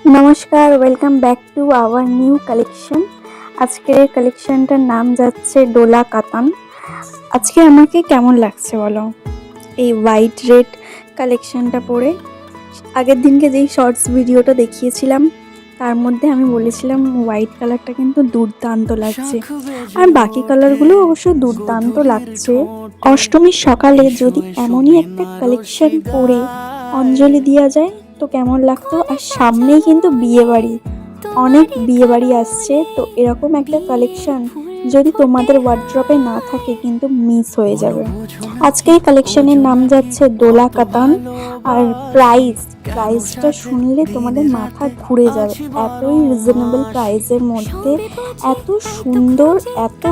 নমস্কার, welcome back to our new collection. আজকের কালেকশনটার নাম যাচ্ছে ডোলা কাতান। আজকে আমাকে কেমন লাগছে বলো এই হোয়াইট রেড কালেকশনটা পরে? আগের দিনকে যেই শর্টস ভিডিওটা দেখিয়েছিলাম তার মধ্যে আমি বলেছিলাম হোয়াইট কালারটা কিন্তু দুর্দান্ত লাগছে, আর বাকি কালারগুলো অবশ্য দুর্দান্ত লাগছে। অষ্টমীর সকালে যদি এমনই একটা কালেকশন পরে অঞ্জলি দেওয়া যায় তো কেমন লাগতো। আর সামনেই কিন্তু বিয়ে বাড়ি, অনেক বিয়ে বাড়ি আসছে, তো এরকম একটা কালেকশন যদি তোমাদের ওয়ার্ড্রপে না থাকে কিন্তু মিস হয়ে যাবে। আজকে এই কালেকশনের নাম যাচ্ছে ডোলা কাতান। আর প্রাইসটা শুনলে তোমাদের মাথা ঘুরে যাবে, এতই রিজনেবল প্রাইসের মধ্যে এত সুন্দর, এত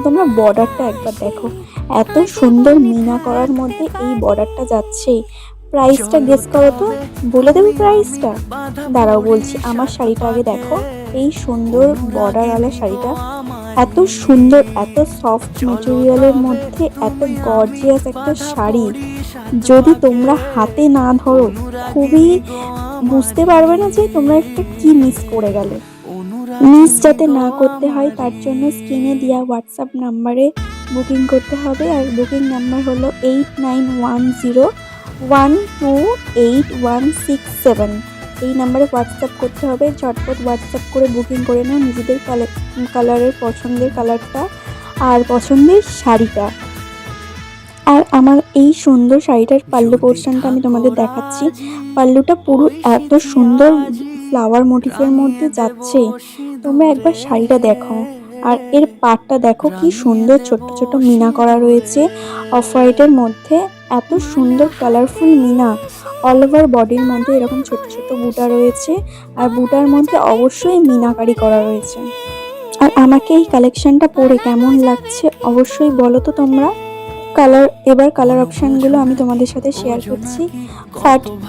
তোমরা বর্ডারটা একবার দেখো, এত সুন্দর মিনা করার মধ্যে এই বর্ডারটা যাচ্ছে। প্রাইসটা গেস করো তো, বলে দেবো প্রাইসটা? দাঁড়াও বলছি। আমার শাড়িটা আগে দেখো, এই সুন্দর বর্ডারওয়ালা শাড়িটা, এত সুন্দর, এত সফট মেটেরিয়ালের মধ্যে এত গর্জিয়াস একটা শাড়ি যদি তোমরা হাতে না ধরো খুবই বুঝতে পারবে না যে তোমরা একটা কি মিস করে গেলে। মিস যাতে না করতে হয় তার জন্য স্ক্রিনে দেওয়া হোয়াটসঅ্যাপ নাম্বারে বুকিং করতে হবে। আর বুকিং নাম্বার হলো 8910128167। এই নাম্বারে হোয়াটসঅ্যাপ করতে হবে। ঝটপট হোয়াটসঅ্যাপ করে বুকিং করে নাও নিজেদের কালারের পছন্দের কালারটা আর পছন্দের শাড়িটা। আর আমার এই সুন্দর শাড়িটার পাল্লু পোর্শনটা আমি তোমাদের দেখাচ্ছি। পাল্লুটা পুরো এত সুন্দর ফ্লাওয়ার মোটিফের মধ্যে যাচ্ছে, তোমরা একবার শাড়িটা দেখো। আর এর পাটটা দেখো কি সুন্দর, ছোট্ট ছোট মিনা করা রয়েছে অফ হোয়াইটের মধ্যে, এত সুন্দর কালারফুল মিনা। অল ওভার বডির মধ্যে এরকম ছোট ছোট বুটা রয়েছে, আর বুটার মধ্যে অবশ্যই মিনাকারি করা রয়েছে। আর আমাকে এই কালেকশনটা পরে কেমন লাগছে অবশ্যই বলো তো তোমরা। এবার কালার অপশানগুলো আমি তোমাদের সাথে শেয়ার করছি।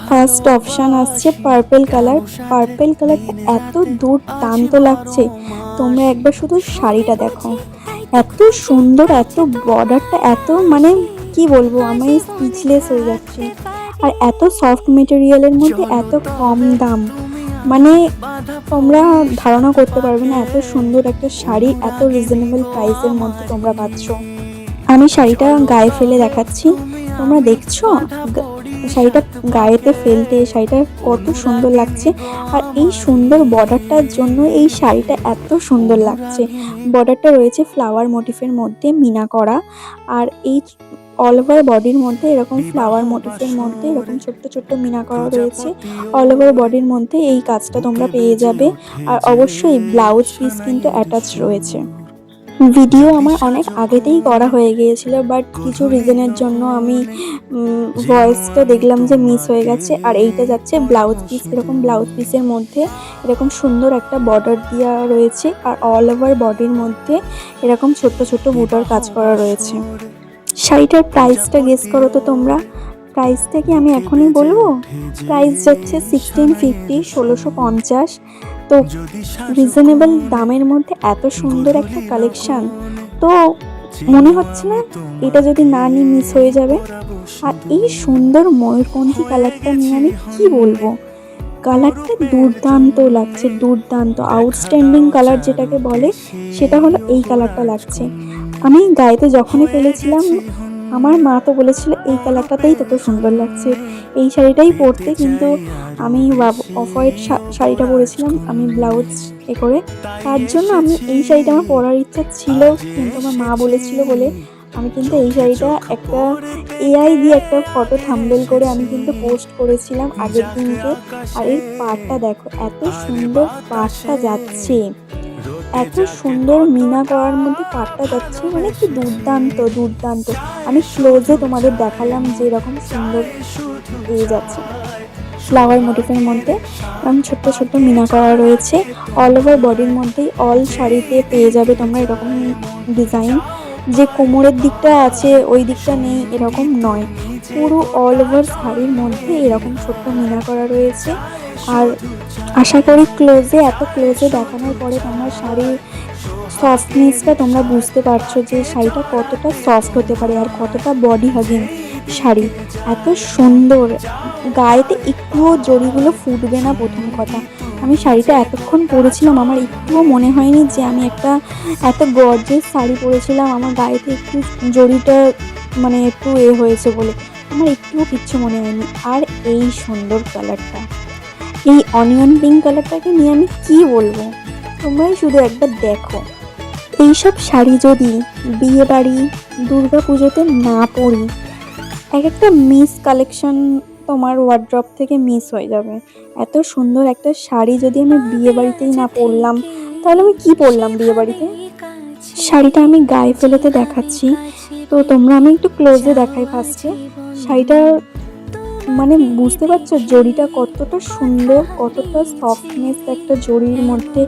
ফার্স্ট অপশান আসছে পার্পেল কালার। পার্পেল কালারটা এত দুর্দান্ত লাগছে, তোমরা একবার শুধু শাড়িটা দেখো, এত সুন্দর, এত বর্ডারটা এত, মানে কি বলবো, আমি স্পিচলেস হয়ে যাচ্ছি। আর এত সফট মেটেরিয়ালের মধ্যে এত কম দাম, মানে তোমরা ধারণা করতে পারবে না এত সুন্দর একটা শাড়ি এত রিজনেবল প্রাইসের মধ্যে তোমরা পাচ্ছ। আমি শাড়িটা গায়ে ফেলে দেখাচ্ছি, তোমরা দেখছো শাড়িটা গায়েতে ফেলতে শাড়িটা কত সুন্দর লাগছে। আর এই সুন্দর বর্ডারটার জন্য এই শাড়িটা এত সুন্দর লাগছে। বর্ডারটা রয়েছে ফ্লাওয়ার মোটিফের মধ্যে মিনা করা, আর এই অল ওভার বডির মধ্যে এরকম ফ্লাওয়ার মোটিফের মধ্যে এরকম ছোট্ট ছোট্ট মিনা করা রয়েছে। অল ওভার বডির মধ্যে এই কাজটা তোমরা পেয়ে যাবে। আর অবশ্যই ব্লাউজ পিস কিন্তু অ্যাটাচ রয়েছে। ভিডিও আমার অনেক আগেতেই করা হয়ে গিয়েছিল, বাট কিছু রিজনের জন্য আমি ভয়েসটা দেখলাম যে মিস হয়ে গেছে। আর এইটা যাচ্ছে ব্লাউজ পিস, এরকম ব্লাউজ পিসের মধ্যে এরকম সুন্দর একটা বর্ডার দেওয়া রয়েছে, আর অল ওভার বডির মধ্যে এরকম ছোট্ট ছোট্ট বুটার কাজ করা রয়েছে। শাড়িটার প্রাইসটা গেস করো তো তোমরা। প্রাইসটা কি আমি এখনই বলবো? প্রাইস যাচ্ছে 1650, 1650। তো রিজনেবল দামের মধ্যে এত সুন্দর একটা কালেকশন, তো মনে হচ্ছে না এটা যদি না নিয়ে মিস হয়ে যাবে। আর এই সুন্দর ময়ূরপন্থী কালারটা নিয়ে আমি কি বলবো, কালারটা দুর্দান্ত লাগছে, দুর্দান্ত আউটস্ট্যান্ডিং কালার যেটাকে বলে সেটা হলো এই কালারটা লাগছে। আমি গায়েতে যখনই ফেলেছিলাম আমার মা তো বলেছিল এই কালারটাতেই তোকে সুন্দর লাগছে, এই শাড়িটাই পরতে, কিন্তু আমি অফ হোয়াইট শাড়িটা পরেছিলাম আমি ব্লাউজ করে, তার জন্য আমি এই শাড়িটা আমার পরার ইচ্ছা ছিল, কিন্তু আমার মা বলেছিল বলে আমি কিন্তু এই শাড়িটা একটা এআই দিয়ে একটা ফটো থাম্বনেল করে আমি কিন্তু পোস্ট করেছিলাম আগের দিনকে। আর এর পাড়টা দেখো, এত সুন্দর পাড়টা যাচ্ছে, এত সুন্দর মিনা করার মধ্যে পাড়টা যাচ্ছে, মানে কি দুর্দান্ত দুর্দান্ত। আমি ক্লোজে তোমাদের দেখালাম যে এরকম সুন্দর পেয়ে যাচ্ছে। ফ্লাওয়ার মোটিফের মধ্যে এরকম ছোট্ট ছোট্ট মিনা করা রয়েছে। অল ওভার বডির মধ্যেই অল শাড়িতে পেয়ে যাবে তোমরা এরকম ডিজাইন, যে কোমরের দিকটা আছে ওই দিকটা নেই এরকম নয়, পুরো অল ওভার শাড়ির মধ্যে এরকম ছোট্ট মিনা করা রয়েছে। আর আশা করি এত ক্লোজে দেখানোর পরে তোমার শাড়ির সফটনেসটা তোমরা বুঝতে পারছো যে শাড়িটা কতটা সফট হতে পারে আর কতটা বডি হাগিং। শাড়ি, এত সুন্দর, গায়েতে একটুও জরিগুলো ফুটবে না। প্রথম কথা, আমি শাড়িটা এতক্ষণ পরেছিলাম, আমার একটুও মনে হয়নি যে আমি একটা এত গর্জিয়াস শাড়ি পরেছিলাম, আমার গায়েতে একটু জরিটা মানে একটু হয়েছে বলে আমার একটুও কিচ্ছু মনে হয়নি। আর এই সুন্দর কালারটা, এই অনিয়ন পিঙ্ক কালারটাকে নিয়ে আমি কি বলবো, তোমরাই শুধু একবার দেখো। এইসব শাড়ি যদি বিয়ে বাড়ি, দুর্গা পুজোতে না পরি, এক একটা মিস কালেকশন তোমার ওয়ার্ড্রপ থেকে মিস হয়ে যাবে। এত সুন্দর একটা শাড়ি যদি আমি বিয়ে বাড়িতেই না পরলাম, তাহলে আমি কি পরলাম বিয়ে বাড়িতে। শাড়িটা আমি গায়ে ফেলেতে দেখাচ্ছি, তো তোমরা আমি একটু ক্লোজে দেখাই ফার্স্টে। শাড়িটা মানে বুঝতে পারছো জরিটা কতটা সুন্দর, কতটা সফটনেস একটা জরির মধ্যে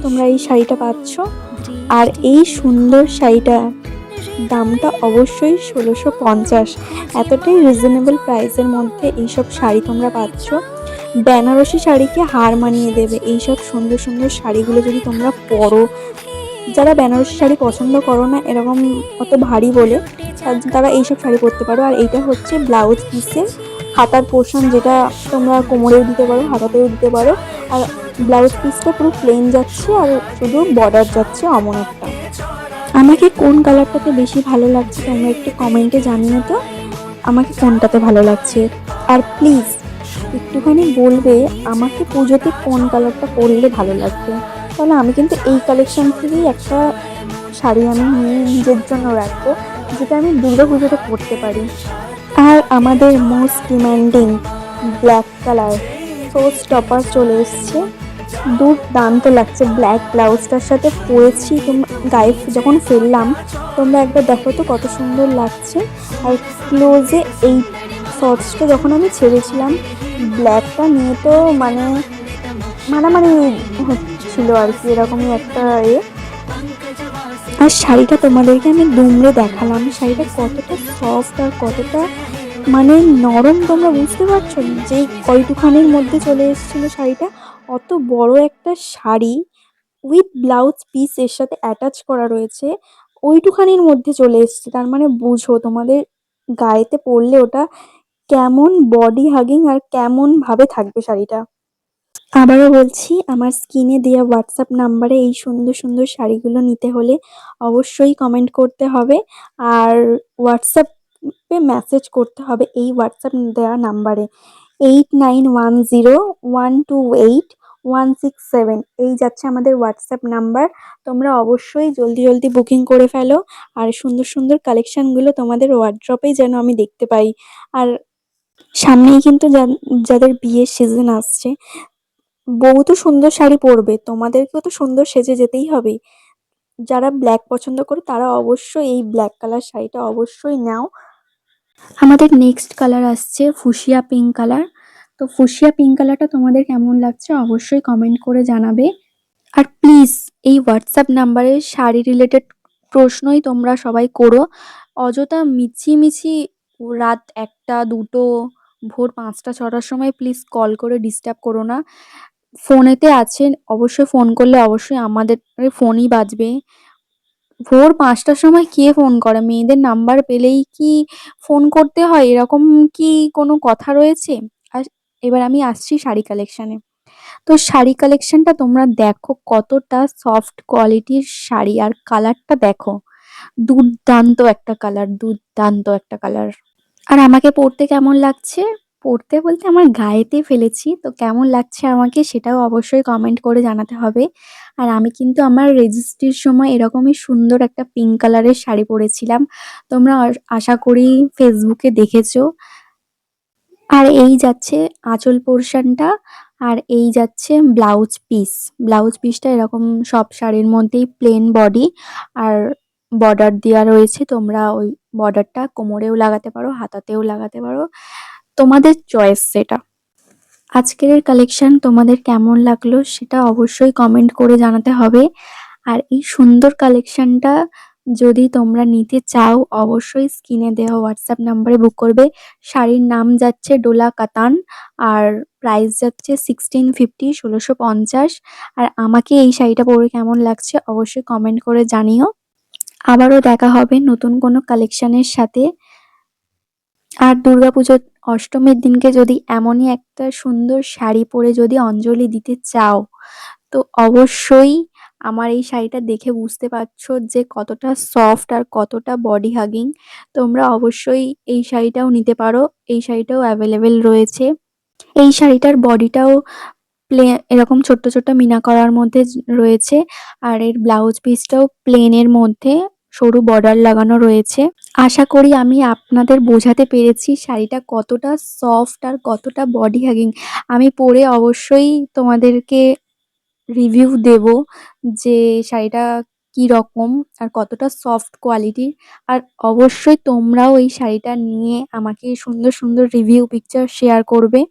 তোমরা এই শাড়িটা পাচ্ছ। আর এই সুন্দর শাড়িটা দামটা অবশ্যই ১৬৫০। এতটাই রিজনেবল প্রাইসের মধ্যে এইসব শাড়ি তোমরা পাচ্ছ। বেনারসি শাড়িকে হার মানিয়ে দেবে এইসব সুন্দর সুন্দর শাড়িগুলো যদি তোমরা পরো। যারা বেনারসি শাড়ি পছন্দ করো না এরকম অত ভারী বলে, তারা এইসব শাড়ি পরতে পারো। আর এইটা হচ্ছে ব্লাউজ পিসের হাতার পোর্শন, যেটা তোমরা কোমরেও দিতে পারো, হাতাতেও দিতে পারো। আর ব্লাউজ পিসটা পুরো প্লেন যাচ্ছে আর শুধু বর্ডার যাচ্ছে অমন একটা। আমাকে কোন কালারটাতে বেশি ভালো লাগছে তোমরা একটু কমেন্টে জানিও তো, আমাকে কোনটাতে ভালো লাগছে। আর প্লিজ একটুখানি বলবে আমাকে পুজোতে কোন কালারটা পরলে ভালো লাগবে, তাহলে আমি কিন্তু এই কালেকশন থেকেই একটা শাড়ি আমি নিয়ে নিজের জন্য রাখবো, যেটা আমি দুর্গা পুজোতে পরতে পারি। আর আমাদের most demanding black colour show stopper চলে এসছে, দুর্দান্ত লাগছে। ব্ল্যাক ব্লাউজটার সাথে পরেছি, তোমরা গায়ে যখন ফেললাম তোমরা একবার দেখো তো কত সুন্দর লাগছে। আর ক্লোজে এই শর্টসটা যখন আমি ছেড়েছিলাম, ব্ল্যাকটা নিয়ে তো মানে মারামারি হচ্ছিল আর কি, এরকমই একটা আর শাড়িটা তোমাদেরকে আমি দুমড়ে দেখালাম, শাড়িটা কতটা সফট আর কতটা মানে নরম তোমরা বুঝতে পারছো। যে কয়টুখানির মধ্যে চলে এসেছিল শাড়িটা, অত বড় একটা শাড়ি উইথ ব্লাউজ পিস এর সাথে অ্যাটাচ করা রয়েছে, ওইটুখানির মধ্যে চলে এসছে। তার মানে বুঝো তোমাদের গায়েতে পরলে ওটা কেমন বডি হাগিং আর কেমন ভাবে থাকবে শাড়িটা। আবারও বলছি, আমার স্ক্রিনে দেওয়া হোয়াটসঅ্যাপ নাম্বারে এই সুন্দর সুন্দর শাড়িগুলো নিতে হলে অবশ্যই কমেন্ট করতে হবে। আর হোয়াটসঅ্যাপে মেসেজ করতে হবে এই হোয়াটসঅ্যাপ দেওয়া নাম্বারে 8910128167। এই যাচ্ছে আমাদের হোয়াটসঅ্যাপ নাম্বার। তোমরা অবশ্যই জলদি জলদি বুকিং করে ফেলো, আর সুন্দর সুন্দর কালেকশনগুলো তোমাদের ওয়ার্ড্রপেই যেন আমি দেখতে পাই। আর সামনেই কিন্তু যাদের বিয়ের সিজন আসছে, বউ তো সুন্দর শাড়ি পরবে, তোমাদেরকেও তো সুন্দর সেজে যেতেই হবে। যারা ব্ল্যাক পছন্দ করে তারা অবশ্যই এই ব্ল্যাক কালার শাড়িটা অবশ্যই নাও। আমাদের নেক্সট কালার আসছে ফুশিয়া পিঙ্ক কালার। তো ফুশিয়া পিঙ্ক কালারটা তোমাদের কেমন লাগছে অবশ্যই কমেন্ট করে জানাবে। আর প্লিজ এই হোয়াটসঅ্যাপ নাম্বারে শাড়ি রিলেটেড প্রশ্নই তোমরা সবাই করো, অযথা মিছি রাত ১টা ২টো ভোর ৫টা ৬টার সময় প্লিজ কল করে ডিস্টার্ব করো না। ফোনেতে আছেন অবশ্যই, ফোন করলে অবশ্যই আমাদের ফোনই বাজবে। ভোর ৫টার সময় কে ফোন করে? মেয়েদের নাম্বার পেলেই কি ফোন করতে হয়? এরকম কি কোনো কথা রয়েছে? আর এবার আমি আসছি শাড়ি কালেকশনে। তো শাড়ি কালেকশনটা তোমরা দেখো কতটা সফট কোয়ালিটির শাড়ি, আর কালারটা দেখো, দুর্দান্ত একটা কালার, দুর্দান্ত একটা কালার। আর আমাকে পড়তে কেমন লাগছে? পড়তে বলতে আমার গায়েতে ফেলেছি। তো কেমন লাগছে আমাকে সেটাও অবশ্যই কমেন্ট করে জানাতে হবে। আর আমি কিন্তু আমার রেজিস্ট্রির সময় এরকমই সুন্দর একটা পিঙ্ক কালারের শাড়ি পরেছিলাম। তোমরা আশা করি ফেসবুকে দেখেছো। আর এই যাচ্ছে আঁচল পোরশনটা, আর এই যাচ্ছে ব্লাউজ পিস। ব্লাউজ পিসটা এরকম সব শাড়ির মধ্যেই প্লেন বডি আর বর্ডার দেওয়া রয়েছে। তোমরা ওই বর্ডারটা কোমরেও লাগাতে পারো, হাতাতেও লাগাতে পারো, তোমাদের চয়েস সেটা। আজকের কালেকশন তোমাদের কেমন লাগলো সেটা অবশ্যই কমেন্ট করে জানাতে হবে। আর এই সুন্দর কালেকশনটা যদি তোমরা নিতে চাও অবশ্যই স্ক্রিনে দেওয়া হোয়াটসঅ্যাপ নাম্বারে বুক করবে। শাড়ির নাম যাচ্ছে ডোলা কাতান, আর প্রাইস যাচ্ছে 1650, ১৬৫০। আর আমাকে এই শাড়িটা পরে কেমন লাগছে অবশ্যই কমেন্ট করে জানিও। আবারও দেখা হবে নতুন কোনো কালেকশনের সাথে। আর দুর্গাপুজোর অষ্টমীর দিনকে যদি এমনই একটা সুন্দর শাড়ি পরে যদি অঞ্জলি দিতে চাও, তো অবশ্যই আমার এই শাড়িটা দেখে বুঝতে পারছো যে কতটা সফট আর কতটা বডি হাগিং। তোমরা অবশ্যই এই শাড়িটাও নিতে পারো, এই শাড়িটাও অ্যাভেলেবেল রয়েছে। এই শাড়িটার বডিটাও এরকম ছোট্ট ছোট্ট মিনা করার মধ্যে রয়েছে। আর এর ব্লাউজ পিসটাও প্লেনের মধ্যে সরু বর্ডার লাগানো রয়েছে। আশা করি আমি আপনাদের বোঝাতে পেরেছি শাড়িটা কতটা সফট আর কতটা বডি হাগিং। আমি পরে অবশ্যই তোমাদেরকে রিভিউ দেব যে শাড়িটা কি রকম আর কতটা সফট কোয়ালিটির। আর অবশ্যই তোমরাও এই শাড়িটা নিয়ে আমাকে সুন্দর সুন্দর রিভিউ পিকচার শেয়ার করবে।